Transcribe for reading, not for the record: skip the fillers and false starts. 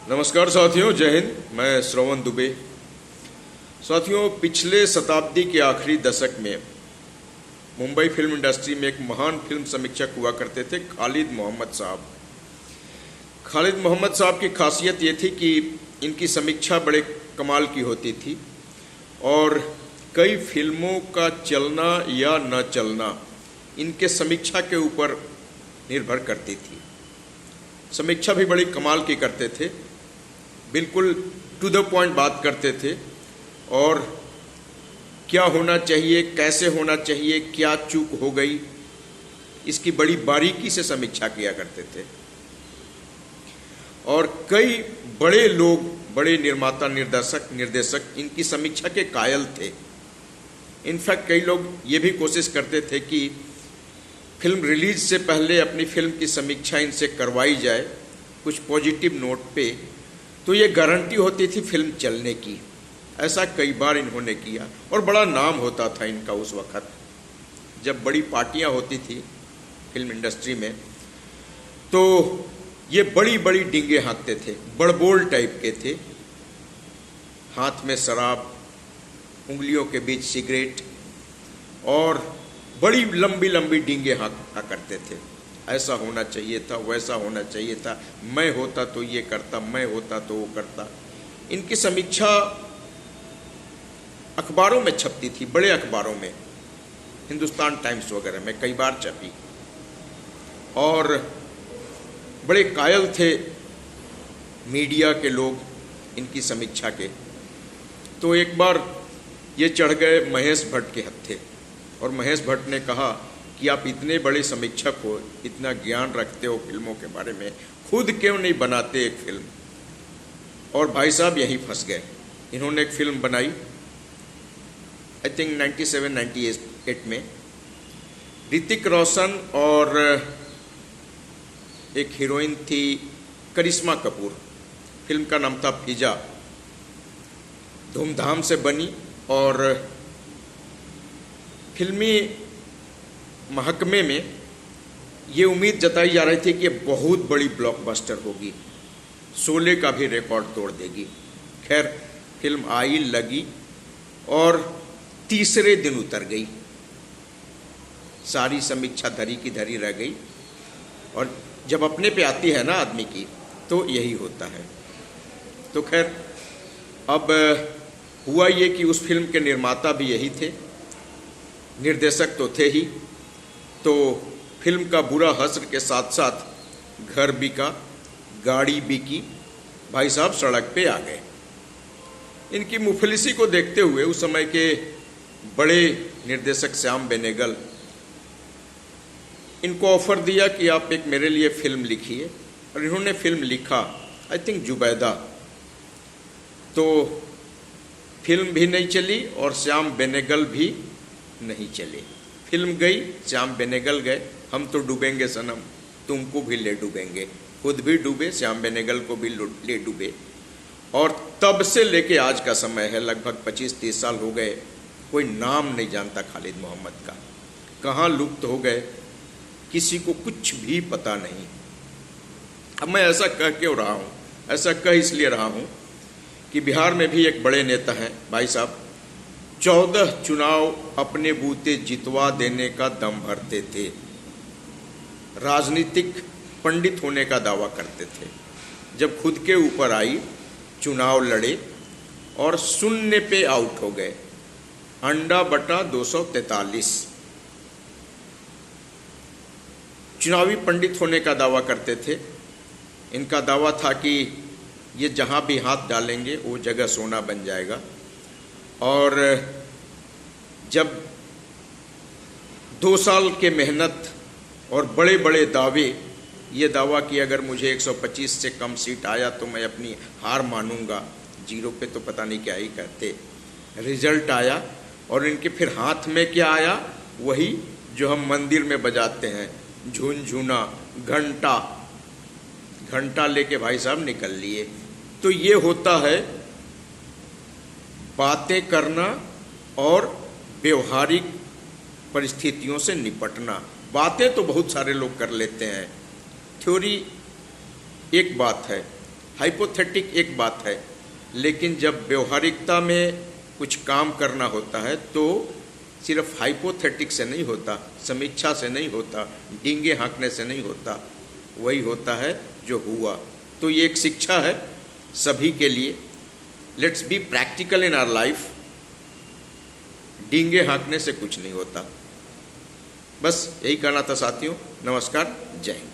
नमस्कार साथियों, जय हिंद। मैं श्रवण दुबे। साथियों, पिछले शताब्दी के आखिरी दशक में मुंबई फिल्म इंडस्ट्री में एक महान फिल्म समीक्षक हुआ करते थे, खालिद मोहम्मद साहब। खालिद मोहम्मद साहब की खासियत ये थी कि इनकी समीक्षा बड़े कमाल की होती थी और कई फिल्मों का चलना या न चलना इनके समीक्षा के ऊपर निर्भर करती थी। समीक्षा भी बड़ी कमाल की करते थे, बिल्कुल टू द पॉइंट बात करते थे और क्या होना चाहिए, कैसे होना चाहिए, क्या चूक हो गई, इसकी बड़ी बारीकी से समीक्षा किया करते थे। और कई बड़े लोग, बड़े निर्माता, निर्देशक इनकी समीक्षा के कायल थे। इनफैक्ट कई लोग ये भी कोशिश करते थे कि फिल्म रिलीज से पहले अपनी फिल्म की समीक्षा इनसे करवाई जाए कुछ पॉजिटिव नोट पे, तो ये गारंटी होती थी फिल्म चलने की। ऐसा कई बार इन्होंने किया और बड़ा नाम होता था इनका उस वक़्त। जब बड़ी पार्टियां होती थी फिल्म इंडस्ट्री में तो ये बड़ी बड़ी डींगे हाँकते थे, बड़बोल टाइप के थे, हाथ में शराब, उंगलियों के बीच सिगरेट और बड़ी लंबी लंबी डींगे हाँका करते थे। ऐसा होना चाहिए था, वैसा होना चाहिए था, मैं होता तो ये करता, मैं होता तो वो करता। इनकी समीक्षा अखबारों में छपती थी, बड़े अखबारों में, हिंदुस्तान टाइम्स वगैरह में कई बार छपी और बड़े कायल थे मीडिया के लोग इनकी समीक्षा के। तो एक बार ये चढ़ गए महेश भट्ट के हत्थे और महेश भट्ट ने कहा कि आप इतने बड़े समीक्षक हो, इतना ज्ञान रखते हो फिल्मों के बारे में, खुद क्यों नहीं बनाते एक फिल्म। और भाई साहब यहीं फंस गए। इन्होंने एक फिल्म बनाई, आई थिंक 97-98 में, ऋतिक रोशन और एक हीरोइन थी करिश्मा कपूर। फिल्म का नाम था फिजा। धूमधाम से बनी और फिल्मी महकमे में ये उम्मीद जताई जा रही थी कि बहुत बड़ी ब्लॉकबस्टर होगी, शोले का भी रिकॉर्ड तोड़ देगी। खैर, फिल्म आई, लगी और तीसरे दिन उतर गई। सारी समीक्षा धरी की धरी रह गई। और जब अपने पे आती है ना आदमी की, तो यही होता है। तो खैर, अब हुआ ये कि उस फिल्म के निर्माता भी यही थे, निर्देशक तो थे ही। तो फिल्म का बुरा हश्र के साथ साथ घर बिका, गाड़ी बिकी, भाई साहब सड़क पे आ गए। इनकी मुफलिसी को देखते हुए उस समय के बड़े निर्देशक श्याम बेनेगल इनको ऑफर दिया कि आप एक मेरे लिए फिल्म लिखिए। और इन्होंने फिल्म लिखा, आई थिंक जुबैदा। तो फिल्म भी नहीं चली और श्याम बेनेगल भी नहीं चले। फिल्म गई, श्याम बेनेगल गए। हम तो डूबेंगे सनम, तुमको भी ले डूबेंगे। खुद भी डूबे, श्याम बेनेगल को भी ले डूबे। और तब से लेके आज का समय है, लगभग 25-30 साल हो गए, कोई नाम नहीं जानता खालिद मोहम्मद का। कहाँ लुप्त हो गए, किसी को कुछ भी पता नहीं। अब मैं ऐसा कह क्यों रहा हूँ? ऐसा कह इसलिए रहा हूँ कि बिहार में भी एक बड़े नेता हैं भाई साहब, 14 चुनाव अपने बूते जितवा देने का दम भरते थे, राजनीतिक पंडित होने का दावा करते थे। जब खुद के ऊपर आई, चुनाव लड़े और शून्य पे आउट हो गए, अंडा बटा 243। चुनावी पंडित होने का दावा करते थे। इनका दावा था कि ये जहां भी हाथ डालेंगे वो जगह सोना बन जाएगा। और जब 2 साल के मेहनत और बड़े बड़े दावे, ये दावा कि अगर मुझे 125 से कम सीट आया तो मैं अपनी हार मानूंगा, 0 पे तो पता नहीं क्या ही कहते। रिजल्ट आया और इनके फिर हाथ में क्या आया, वही जो हम मंदिर में बजाते हैं, झुनझुना, घंटा। घंटा लेके भाई साहब निकल लिए। तो ये होता है बातें करना और व्यवहारिक परिस्थितियों से निपटना। बातें तो बहुत सारे लोग कर लेते हैं, थ्योरी एक बात है, हाइपोथेटिक एक बात है, लेकिन जब व्यवहारिकता में कुछ काम करना होता है तो सिर्फ हाइपोथेटिक से नहीं होता, समीक्षा से नहीं होता, डींगे हाँकने से नहीं होता, वही होता है जो हुआ। तो ये एक शिक्षा है सभी के लिए। Let's be practical in our life. डींगे हाँकने से कुछ नहीं होता। बस यही कहना था साथियों। नमस्कार, जय हिंद।